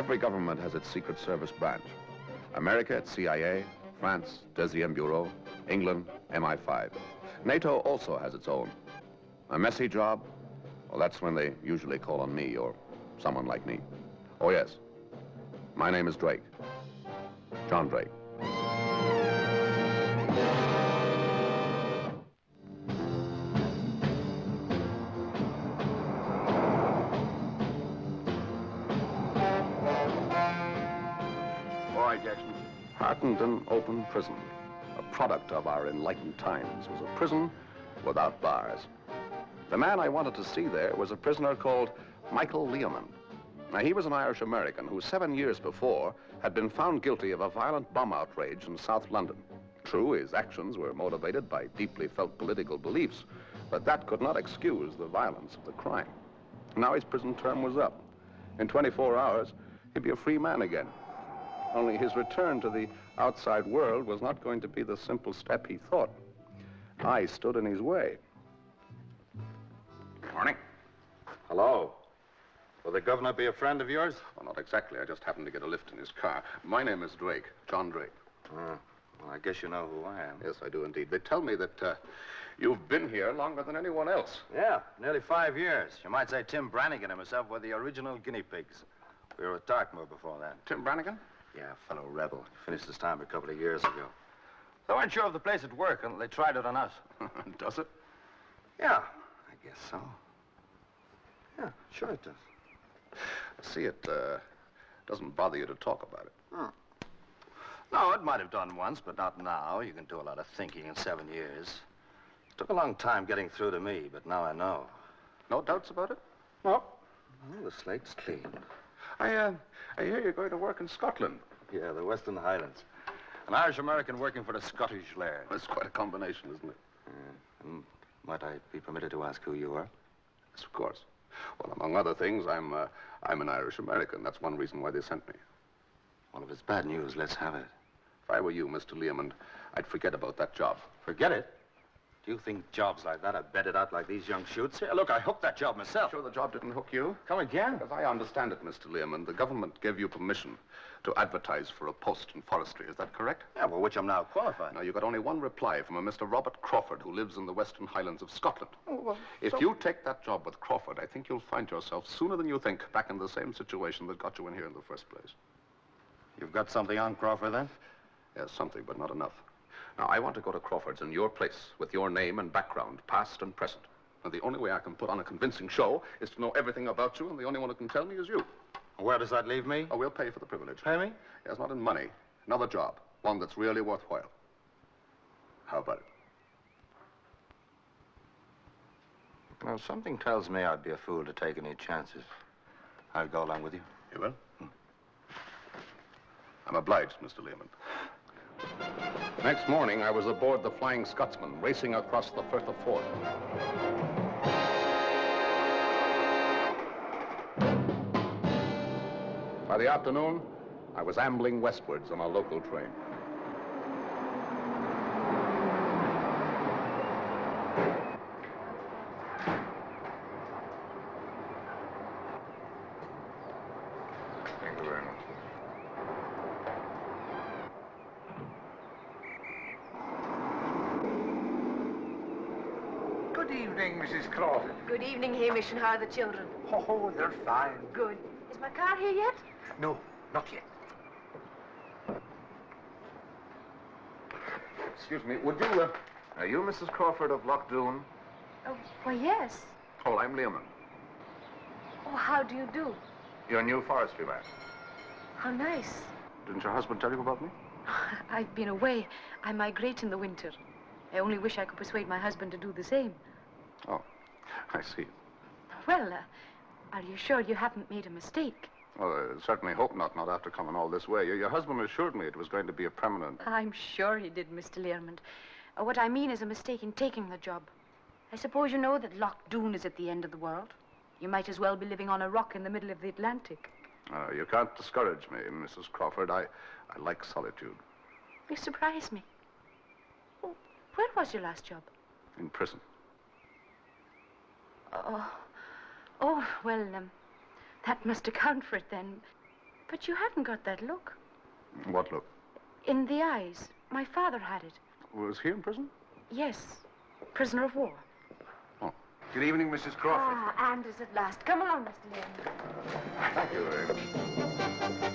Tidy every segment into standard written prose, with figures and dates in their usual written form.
Every government has its Secret Service branch. America, its CIA, France, Deuxième Bureau, England, MI5. NATO also has its own. A messy job? Well, that's when they usually call on me or someone like me. Oh, yes. My name is Drake. John Drake. All right, Jackson. Hartenden Open Prison, a product of our enlightened times, was a prison without bars. The man I wanted to see there was a prisoner called Michael Learmonth. Now, he was an Irish-American who 7 years before had been found guilty of a violent bomb outrage in South London. True, his actions were motivated by deeply felt political beliefs, but that could not excuse the violence of the crime. Now his prison term was up. In 24 hours, he'd be a free man again. Only his return to the outside world was not going to be the simple step he thought. I stood in his way. Morning. Hello. Will the governor be a friend of yours? Well, not exactly. I just happened to get a lift in his car. My name is Drake, John Drake. Well, I guess you know who I am. Yes, I do indeed. They tell me that you've been here longer than anyone else. Yeah, nearly 5 years. You might say Tim Brannigan and myself were the original guinea pigs. We were at Dartmoor before that. Tim Brannigan? Yeah, fellow rebel. Finished his time a couple of years ago. They weren't sure of the place would work, and they tried it on us. Does it? Yeah, I guess so. Yeah, sure it does. See, it doesn't bother you to talk about it. No, it might have done once, but not now. You can do a lot of thinking in 7 years. Took a long time getting through to me, but now I know. No doubts about it? No. Well, the slate's clean. I hear you're going to work in Scotland. Yeah, the Western Highlands. An Irish-American working for the Scottish Laird. That's quite a combination, isn't it? Might I be permitted to ask who you are? Yes, of course. Well, among other things, I'm an Irish-American. That's one reason why they sent me. Well, if it's bad news, let's have it. If I were you, Mr. Learmonth, I'd forget about that job. Forget it? Do you think jobs like that are bedded out like these young shoots? Here, look, I hooked that job myself. Sure the job didn't hook you? Come again? As I understand it, Mr. Learmonth, the government gave you permission to advertise for a post in forestry. Is that correct? Yeah, well, which I'm now qualified. Now, you got only one reply from a Mr. Robert Crawford, who lives in the Western Highlands of Scotland. Oh, well, if you take that job with Crawford, I think you'll find yourself, sooner than you think, back in the same situation that got you in here in the first place. You've got something on Crawford, then? Yes, something, but not enough. Now, I want to go to Crawford's in your place, with your name and background, past and present. And the only way I can put on a convincing show is to know everything about you, and the only one who can tell me is you. Where does that leave me? Oh, we'll pay for the privilege. Pay me? Yes, not in money. Another job. One that's really worthwhile. How about it? Well, something tells me I'd be a fool to take any chances. I'll go along with you. You will? I'm obliged, Mr. Learmonth. Next morning, I was aboard the Flying Scotsman, racing across the Firth of Forth. By the afternoon, I was ambling westwards on a local train. Thank you very much. Good evening, Mrs. Crawford. Good evening, Hamish, and how are the children? Oh, they're fine. Good. Is my car here yet? No, not yet. Excuse me, would you, are you Mrs. Crawford of Lochdoon? Oh, why, yes. Oh, I'm Learmonth. Oh, how do you do? Your new forestry man. How nice. Didn't your husband tell you about me? I've been away. I migrate in the winter. I only wish I could persuade my husband to do the same. Oh, I see. Well, are you sure you haven't made a mistake? Well, I certainly hope not after coming all this way. Your husband assured me it was going to be a permanent... I'm sure he did, Mr. Learmonth. What I mean is a mistake in taking the job. I suppose you know that Lochdoon is at the end of the world. You might as well be living on a rock in the middle of the Atlantic. You can't discourage me, Mrs. Crawford. I like solitude. You surprise me. Oh, where was your last job? In prison. Oh, well, that must account for it then. But you haven't got that look. What look? In the eyes. My father had it. Was he in prison? Yes. Prisoner of war. Oh, Good evening, Mrs. Crawford. Ah, Anders at last. Come along, Mr. Learman. thank you very much.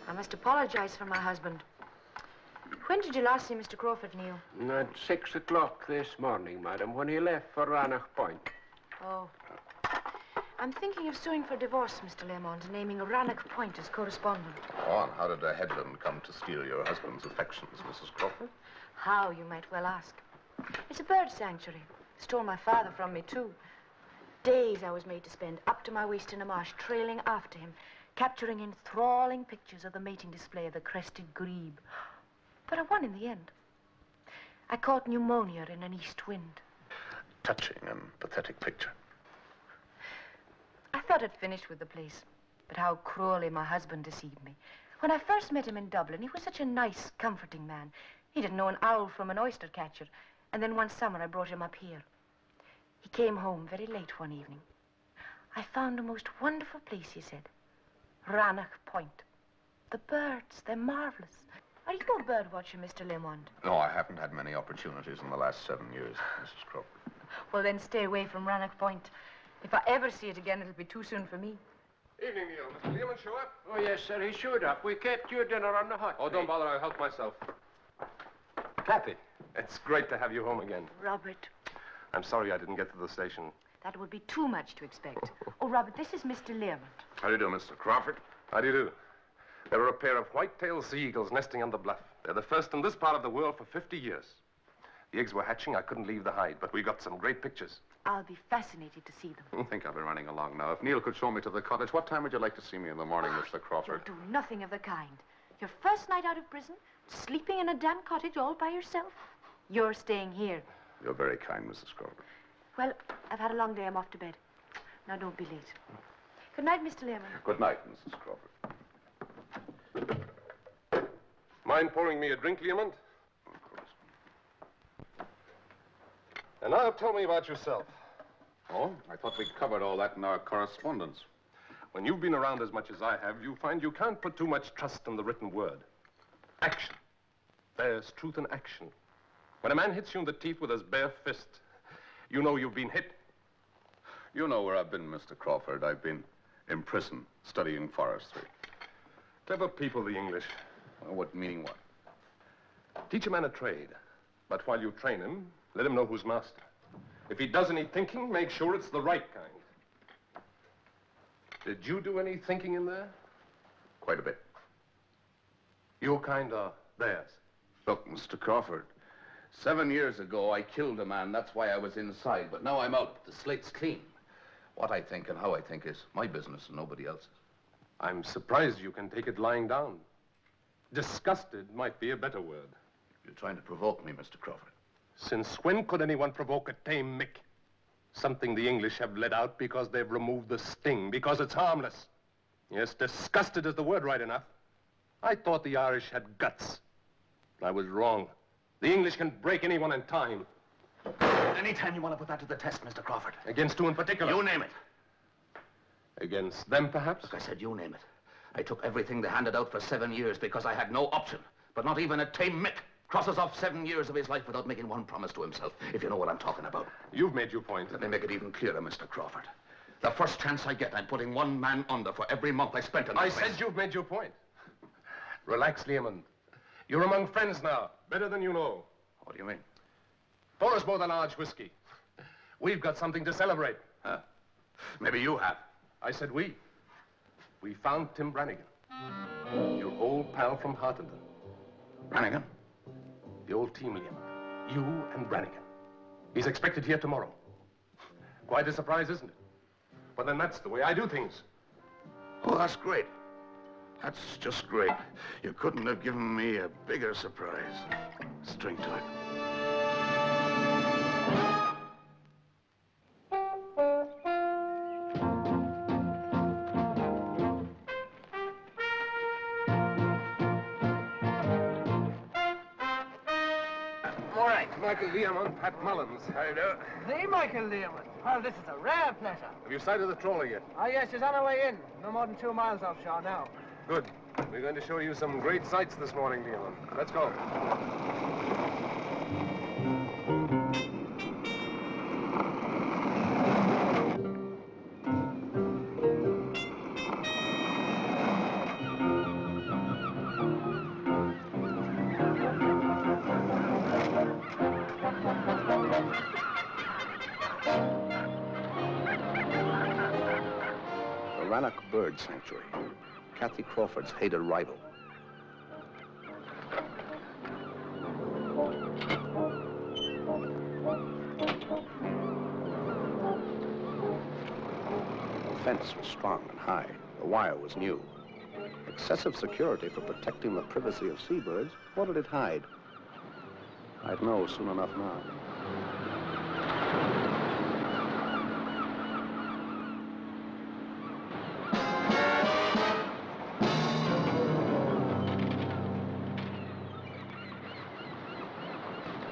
I must apologize for my husband. When did you last see Mr. Crawford, Neil? At 6 o'clock this morning, madam, when he left for Rannoch Point. Oh. I'm thinking of suing for divorce, Mr. Lemond, and naming Rannoch Point as correspondent. Oh, and how did a headland come to steal your husband's affections, Mrs. Crawford? How, you might well ask. It's a bird sanctuary. Stole my father from me, too. Days I was made to spend up to my waist in a marsh, trailing after him, capturing enthralling pictures of the mating display of the crested grebe. But I won in the end. I caught pneumonia in an east wind. Touching and pathetic picture. I thought I'd finished with the place, but how cruelly my husband deceived me. When I first met him in Dublin, he was such a nice, comforting man. He didn't know an owl from an oyster catcher. And then one summer I brought him up here. He came home very late one evening. I found a most wonderful place, he said. Rannoch Point. The birds, they're marvelous. Are you a bird watcher, Mr. Lemond? No, I haven't had many opportunities in the last 7 years, Mrs. Crawford. Well, then stay away from Rannoch Point. If I ever see it again, it'll be too soon for me. Evening, Neil. Mr. Learman show up? Oh, yes, sir, he showed up. We kept your dinner on the hot Oh, don't bother. I'll help myself. Kathy, it's great to have you home again. Robert, I'm sorry I didn't get to the station. that would be too much to expect. Oh, Robert, this is Mr. Learmont. How do you do, Mr. Crawford? How do you do? There are a pair of white-tailed sea eagles nesting on the bluff. They're the first in this part of the world for 50 years. The eggs were hatching. I couldn't leave the hide, but we got some great pictures. I'll be fascinated to see them. I think I'll be running along now. If Neil could show me to the cottage, what time would you like to see me in the morning, Mr. Crawford? You'll do nothing of the kind. Your first night out of prison, sleeping in a damp cottage all by yourself. You're staying here. You're very kind, Mrs. Crawford. Well, I've had a long day. I'm off to bed. Now, don't be late. Good night, Mr. Learmont. Good night, Mrs. Crawford. Mind pouring me a drink, Learmont? Of course. And now tell me about yourself. Oh, I thought we'd covered all that in our correspondence. When you've been around as much as I have, you find you can't put too much trust in the written word. Action. There's truth in action. When a man hits you in the teeth with his bare fist, you know you've been hit. You know where I've been, Mr. Crawford. I've been in prison, studying forestry. Clever people, the English. What meaning what? Teach a man a trade, but while you train him, let him know who's master. If he does any thinking, make sure it's the right kind. Did you do any thinking in there? Quite a bit. Your kind are theirs. Look, Mr. Crawford, 7 years ago I killed a man. That's why I was inside. But now I'm out. The slate's clean. What I think and how I think is my business and nobody else's. I'm surprised you can take it lying down. Disgusted might be a better word. You're trying to provoke me, Mr. Crawford. Since when could anyone provoke a tame Mick? Something the English have let out because they've removed the sting, because it's harmless. Yes, disgusted is the word right enough. I thought the Irish had guts. I was wrong. The English can break anyone in time. Anytime you want to put that to the test, Mr. Crawford. Against two in particular. You name it. Against them, perhaps? Look, I said you name it. I took everything they handed out for 7 years because I had no option. But not even a tame Mick crosses off 7 years of his life without making one promise to himself, if you know what I'm talking about. You've made your point. Let me make it even clearer, Mr. Crawford. The first chance I get, I'm putting one man under for every month I spent in this I place. said you've made your point. Relax, Learmond. You're among friends now, better than you know. What do you mean? Pour us both a large whiskey. We've got something to celebrate. Huh? Maybe you have. I said we. We found Tim Brannigan. Your old pal from Hartington. Brannigan? The old team, Learmond. You and Brannigan. He's expected here tomorrow. Quite a surprise, isn't it? But then that's the way I do things. Oh, that's great. That's just great. You couldn't have given me a bigger surprise. String to it. Michael Learmont, Pat Mullins. How do you do? The Michael Learmont. Well, this is a rare pleasure. Have you sighted the trawler yet? Ah, yes, she's on her way in. No more than 2 miles offshore now. Good. We're going to show you some great sights this morning, Learmont. Let's go. The Rannoch Bird Sanctuary, Kathy Crawford's hated rival. The fence was strong and high. The wire was new. Excessive security for protecting the privacy of seabirds. What did it hide? I'd know soon enough now.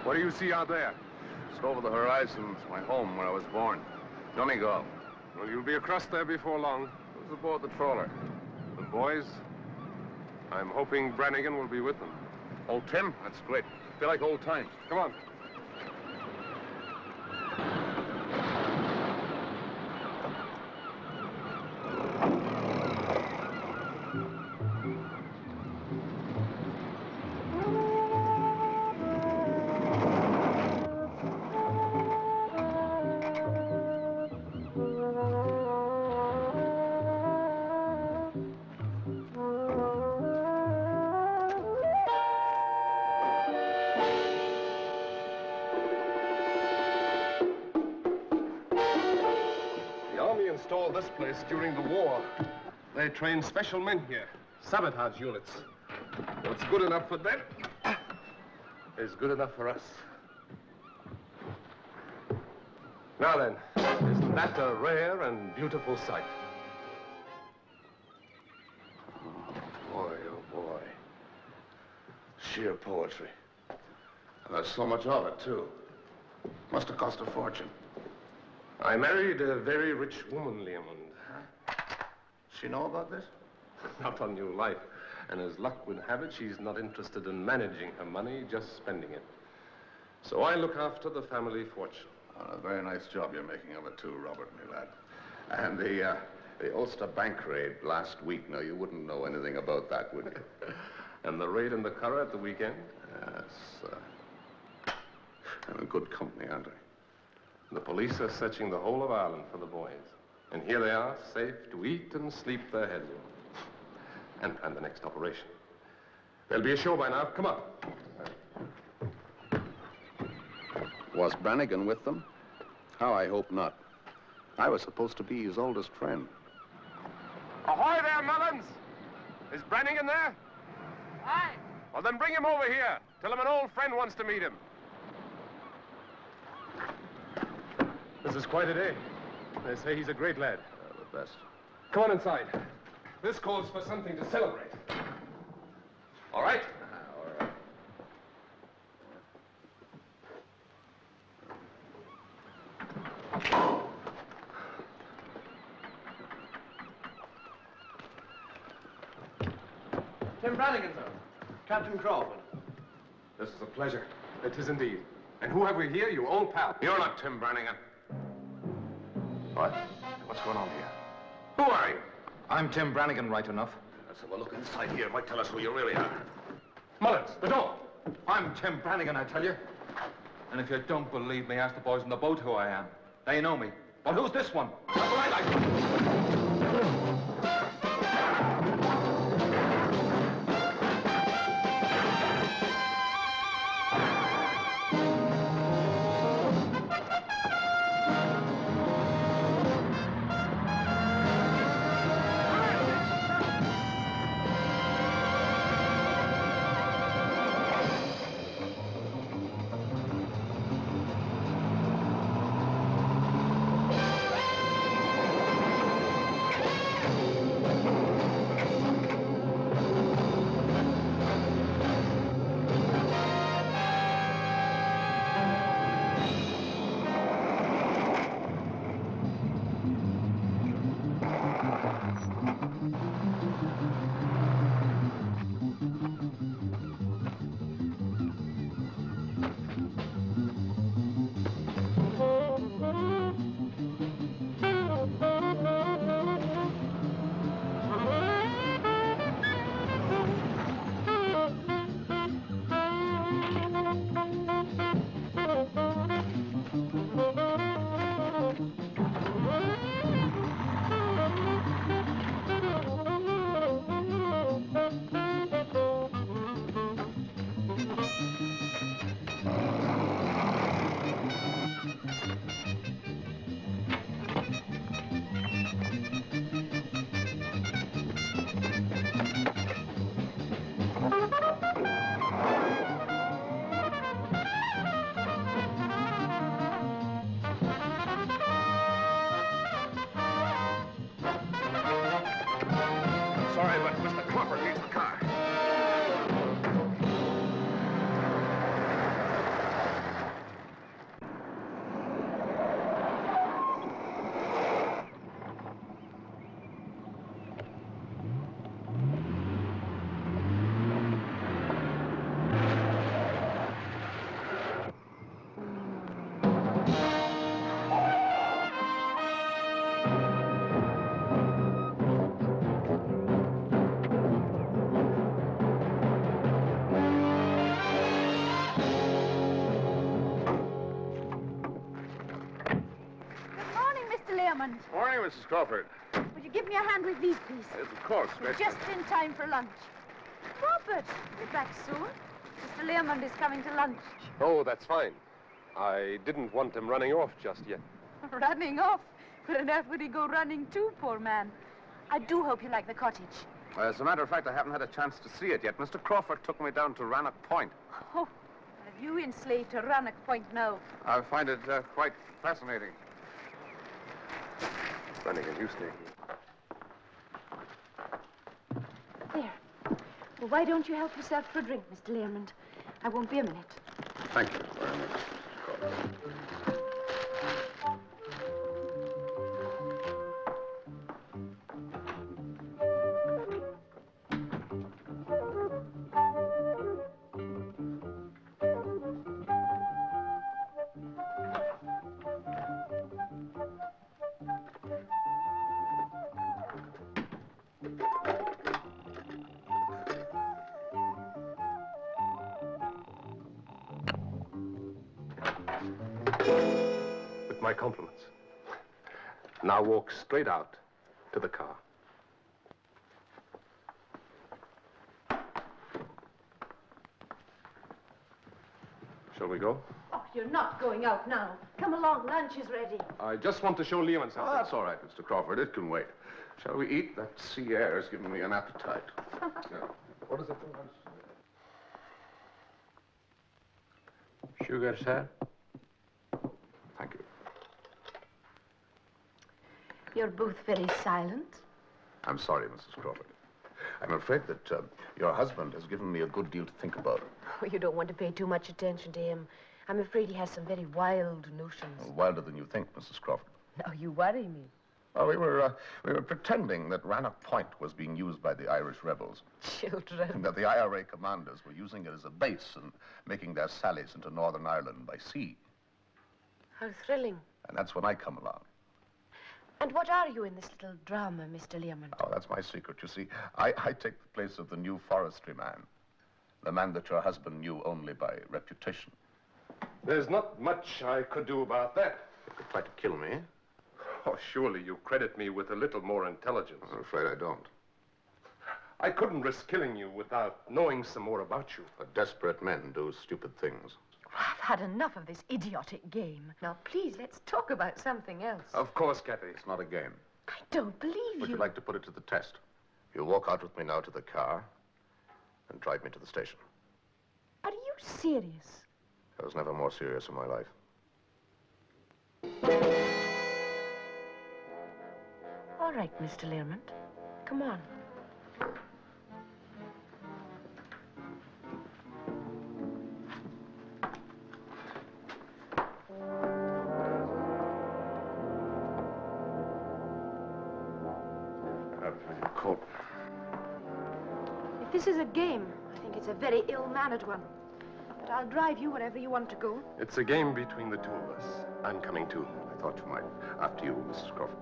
What do you see out there? It's over the horizon. It's my home where I was born. Donegal. Well, you'll be across there before long. Who's aboard the trawler? The boys, I'm hoping Brannigan will be with them. Old Tim? That's great. Feel like old times. Come on. Installed this place during the war. They trained special men here, sabotage units. What's good enough for them is good enough for us. Now then, isn't that a rare and beautiful sight? Oh, boy. Sheer poetry. And there's so much of it, too. Must have cost a fortune. I married a very rich woman, Learmont. She know about this? Not on your life. And as luck would have it, she's not interested in managing her money, just spending it. So I look after the family fortune. A very nice job you're making of it, too, Robert, my lad. And the Ulster Bank raid last week, now, you wouldn't know anything about that, would you? And the raid in the Curragh at the weekend? Yes. I'm in good company, aren't I? The police are searching the whole of Ireland for the boys. And here they are, safe to eat and sleep their heads in. And plan the next operation. There'll be a show by now. Come on. Was Brannigan with them? How I hope not. I was supposed to be his oldest friend. Ahoy there, Mullins! Is Brannigan there? Aye. Well, then bring him over here. Tell him an old friend wants to meet him. This is quite a day. They say he's a great lad. The best. Come on inside. This calls for something to celebrate. All right? All right. Tim Brannigan, sir. Captain Crawford. This is a pleasure. It is indeed. And who have we here? Your old pal. You're not Tim Brannigan. What? What's going on here? Who are you? I'm Tim Brannigan, right enough. Let's have a look inside here. Might tell us who you really are. Mullins, the door. I'm Tim Brannigan, I tell you. And if you don't believe me, ask the boys on the boat who I am. They know me. But who's this one? That's what I like. Sorry, but Mr. Crawford needs the car. Good morning, Mr. Learmont. Morning, Mrs. Crawford. Would you give me a hand with these, please? Yes, of course. We're just in time for lunch. Robert, you're back soon. Mr. Learmont is coming to lunch. Oh, that's fine. I didn't want him running off just yet. Running off? Where on earth would he go running to, poor man? I do hope you like the cottage. As a matter of fact, I haven't had a chance to see it yet. Mr. Crawford took me down to Rannoch Point. Oh, have you enslaved to Rannoch Point now? I find it quite fascinating. Running a you stay here. There. Well, why don't you help yourself to a drink, Mr. Learmont? I won't be a minute. Thank you very much, Mrs. Crawford. With my compliments. Now walk straight out to the car. Shall we go? Oh, you're not going out now. Come along, lunch is ready. I just want to show Lehman Oh, something. that's all right, Mr. Crawford. It can wait. Shall we eat? That sea air has given me an appetite. Yeah. What is it for lunch? Sugar, sir? Thank you. You're both very silent. I'm sorry, Mrs. Crawford. I'm afraid that your husband has given me a good deal to think about. Oh, you don't want to pay too much attention to him. I'm afraid he has some very wild notions. Wilder than you think, Mrs. Crawford. Now, you worry me. Well, we were pretending that Rannoch Point was being used by the Irish rebels, Children. and that the IRA commanders were using it as a base and making their sallies into Northern Ireland by sea. How thrilling. And that's when I come along. And what are you in this little drama, Mr. Learmont? Oh, that's my secret, you see. I take the place of the new forestry man. The man that your husband knew only by reputation. There's not much I could do about that. You could try to kill me. Oh, surely you credit me with a little more intelligence. I'm afraid I don't. I couldn't risk killing you without knowing some more about you. But desperate men do stupid things. I've had enough of this idiotic game. Now, please, let's talk about something else. Of course, Kathy. It's not a game. I don't believe Would you. you like to put it to the test? You walk out with me now to the car and drive me to the station. Are you serious? I was never more serious in my life. All right, Mr. Learmont. Come on. for your coat. If this is a game, I think it's a very ill-mannered one. But I'll drive you wherever you want to go. It's a game between the two of us. I'm coming too. I thought you might. After you, Mrs. Crawford.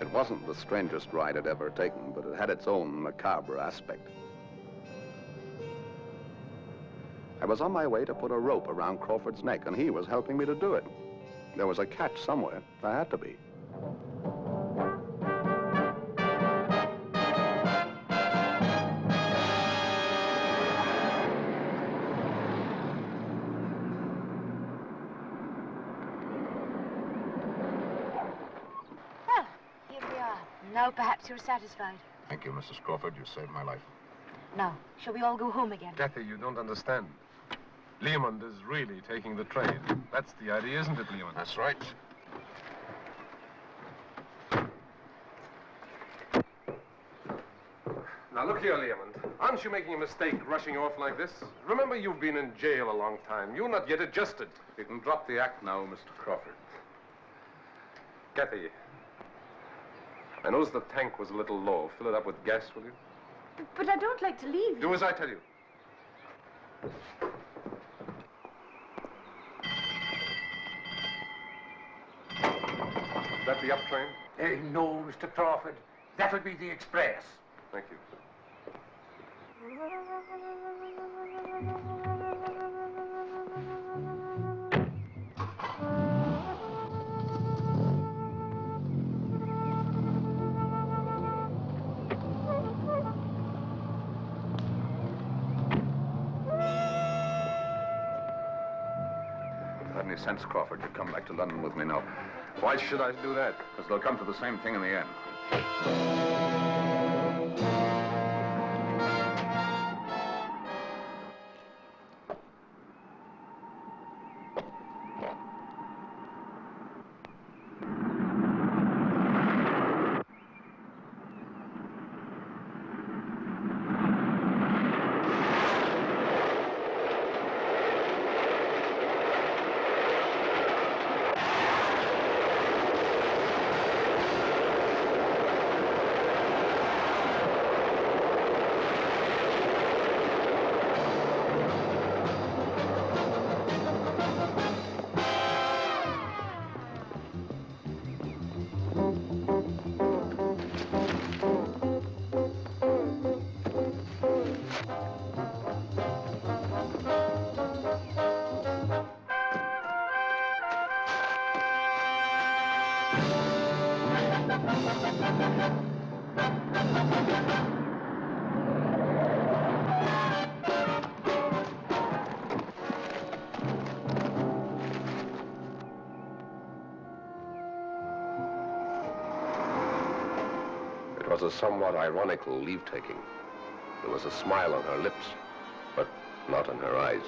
It wasn't the strangest ride I'd ever taken, but it had its own macabre aspect. I was on my way to put a rope around Crawford's neck, and he was helping me to do it. There was a catch somewhere. There had to be. Well, here we are. Now perhaps you're satisfied. Thank you, Mrs. Crawford. You saved my life. Now, shall we all go home again? Kathy, you don't understand. Leomond is really taking the trade. That's the idea, isn't it, Leomond? That's right. Now, look here, Leomond. Aren't you making a mistake rushing off like this? Remember, you've been in jail a long time. You're not yet adjusted. You can drop the act now, Mr. Crawford. Kathy, I noticed the tank was a little low. Fill it up with gas, will you? But I don't like to leave. Do as I tell you. Is that the up train? No, Mr. Crawford. That'll be the express. Thank you. Had any sense, Crawford, you'd come back to London with me now. Why should I do that? Because they'll come to the same thing in the end. It was a somewhat ironical leave-taking. There was a smile on her lips, but not in her eyes.